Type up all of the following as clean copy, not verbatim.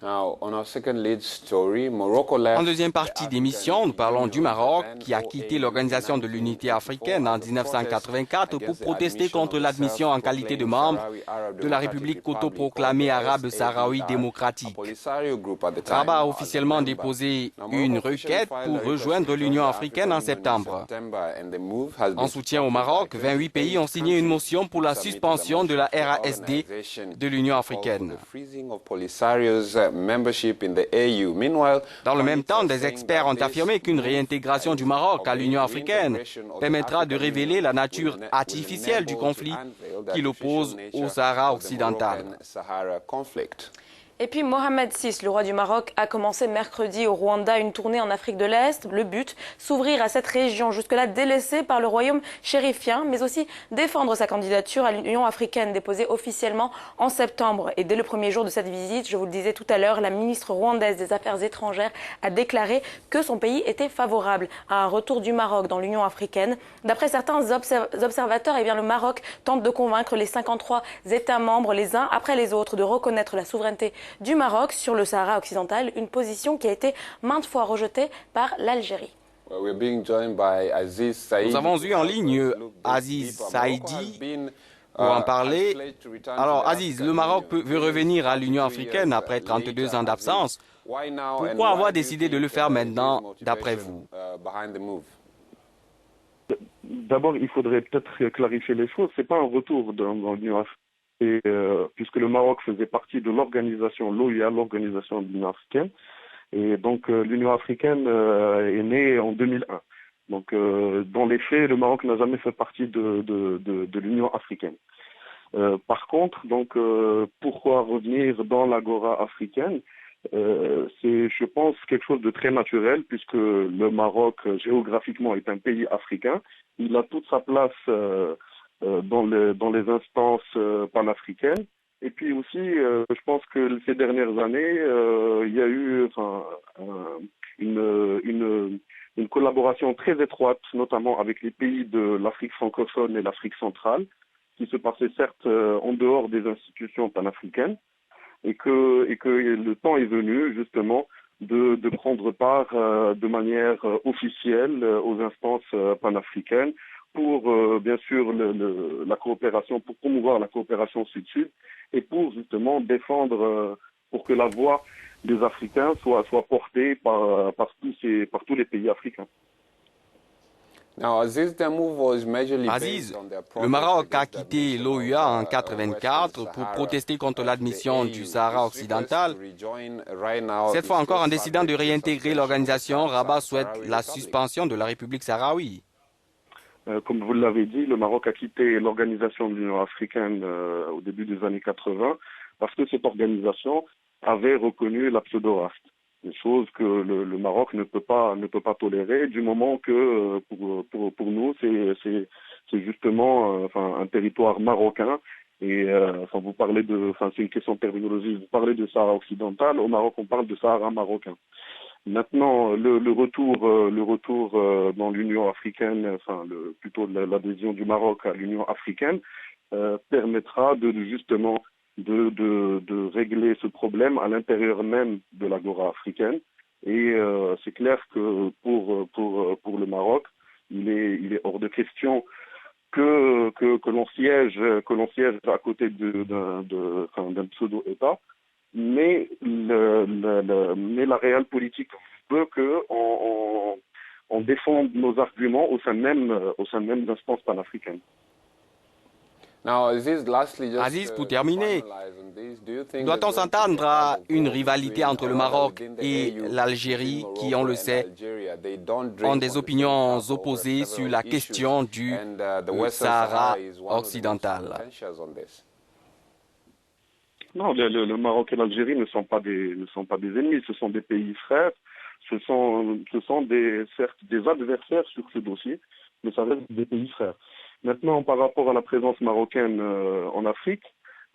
En deuxième partie d'émission, nous parlons du Maroc qui a quitté l'Organisation de l'Unité africaine en 1984 pour protester contre l'admission en qualité de membre de la République autoproclamée arabe sahraoui démocratique. Rabat a officiellement déposé une requête pour rejoindre l'Union africaine en septembre. En soutien au Maroc, 28 pays ont signé une motion pour la suspension de la RASD de l'Union africaine. Dans le même temps, des experts ont affirmé qu'une réintégration du Maroc à l'Union africaine permettra de révéler la nature artificielle du conflit qui l'oppose au Sahara occidental. Et puis Mohamed VI, le roi du Maroc, a commencé mercredi au Rwanda une tournée en Afrique de l'Est. Le but, s'ouvrir à cette région jusque-là délaissée par le royaume chérifien, mais aussi défendre sa candidature à l'Union africaine déposée officiellement en septembre. Et dès le premier jour de cette visite, je vous le disais tout à l'heure, la ministre rwandaise des Affaires étrangères a déclaré que son pays était favorable à un retour du Maroc dans l'Union africaine. D'après certains observateurs, le Maroc tente de convaincre les 53 États membres les uns après les autres de reconnaître la souveraineté du Maroc sur le Sahara occidental, une position qui a été maintes fois rejetée par l'Algérie. Nous avons eu en ligne Aziz Saïdi pour en parler. Alors Aziz, le Maroc veut revenir à l'Union africaine après 32 ans d'absence. Pourquoi avoir décidé de le faire maintenant, d'après vous? D'abord, il faudrait peut-être clarifier les choses. Ce n'est pas un retour dans l'Union africaine. Puisque le Maroc faisait partie de l'organisation, l'OUA, l'organisation de l'Union africaine. Et donc, l'Union africaine est née en 2001. Donc, dans les faits, le Maroc n'a jamais fait partie de l'Union africaine. Par contre, donc, pourquoi revenir dans l'agora africaine? C'est, je pense, quelque chose de très naturel, puisque le Maroc, géographiquement, est un pays africain. Il a toute sa place dans les instances panafricaines. Et puis aussi, je pense que ces dernières années, il y a eu une collaboration très étroite, notamment avec les pays de l'Afrique francophone et l'Afrique centrale, qui se passait certes en dehors des institutions panafricaines, et que le temps est venu justement de prendre part de manière officielle aux instances panafricaines, pour bien sûr la coopération, pour promouvoir la coopération sud-sud et pour justement défendre, pour que la voix des Africains soit portée par tous les pays africains. Aziz, le Maroc a quitté l'OUA en 1984 pour protester contre l'admission du Sahara occidental. Cette fois encore, en décidant de réintégrer l'organisation, Rabat souhaite la suspension de la République sahraoui. Comme vous l'avez dit, le Maroc a quitté l'organisation de l'Union africaine au début des années 80 parce que cette organisation avait reconnu la pseudo-raste. Une chose que le Maroc ne peut pas tolérer du moment que pour nous c'est justement un territoire marocain et c'est une question de terminologie. Vous parlez de Sahara occidental, au Maroc on parle de Sahara marocain. Maintenant, le retour dans l'Union africaine, plutôt l'adhésion du Maroc à l'Union africaine, permettra justement de régler ce problème à l'intérieur même de l'agora africaine. Et c'est clair que pour le Maroc, il est hors de question que l'on siège à côté d'un pseudo-État. Mais la réelle politique veut qu'on défende nos arguments au sein même d'instances panafricaines. Aziz, pour terminer, doit-on s'entendre à une rivalité entre le Maroc et l'Algérie qui, on le sait, ont des opinions opposées sur la question du Sahara occidental? Non, le Maroc et l'Algérie ne sont pas des ennemis, ce sont des pays frères, ce sont certes des adversaires sur ce dossier, mais ça reste des pays frères. Maintenant, par rapport à la présence marocaine en Afrique,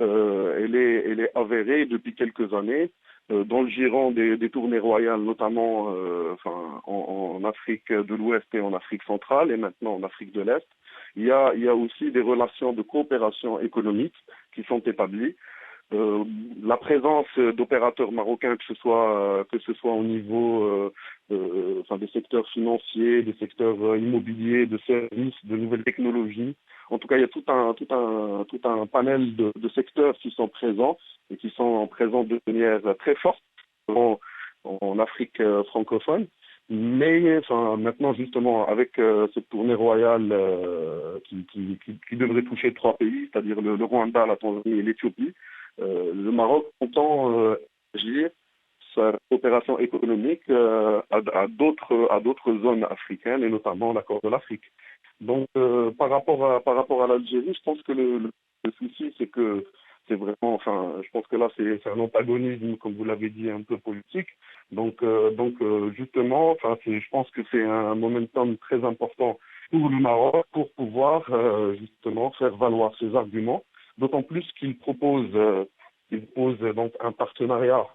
elle est avérée depuis quelques années dans le giron des tournées royales, notamment en Afrique de l'Ouest et en Afrique centrale, et maintenant en Afrique de l'Est. Il y a aussi des relations de coopération économique qui sont établies. la présence d'opérateurs marocains, que ce soit au niveau des secteurs financiers, des secteurs immobiliers, de services, de nouvelles technologies. En tout cas, il y a tout un panel de secteurs qui sont présents et qui sont présents de manière très forte en Afrique francophone. Mais maintenant, justement, avec cette tournée royale qui devrait toucher 3 pays, c'est-à-dire le Rwanda, la Tanzanie et l'Éthiopie, le Maroc entend agir sa coopération économique à d'autres zones africaines et notamment la Corne de l'Afrique. Donc, par rapport à l'Algérie, je pense que le souci, c'est que c'est vraiment, je pense que là, c'est un antagonisme, comme vous l'avez dit, un peu politique. Donc, justement, je pense que c'est un momentum très important pour le Maroc pour pouvoir justement faire valoir ses arguments. D'autant plus qu'il propose donc un partenariat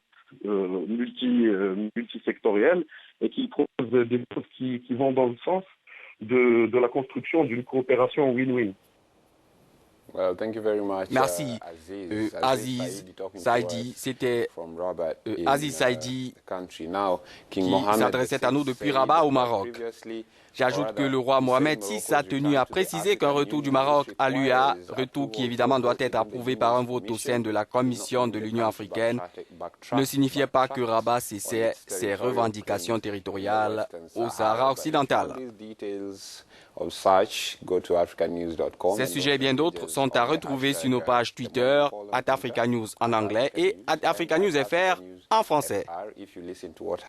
multisectoriel et qu'il propose des choses qui vont dans le sens de la construction d'une coopération win-win. Well, thank you very much, Merci, Aziz Saïdi. C'était Aziz Saïdi qui s'adressait à nous depuis Rabat au Maroc. J'ajoute que le roi Mohamed VI a tenu à préciser qu'un retour du Maroc à l'UA, retour qui évidemment doit être approuvé par un vote au sein de la Commission de l'Union africaine, ne signifiait pas que Rabat cessait ses revendications territoriales au Sahara occidental. Ces sujets et bien d'autres sont à retrouver sur nos pages Twitter, @AfricaNews en anglais et @AfricaNewsFR en français.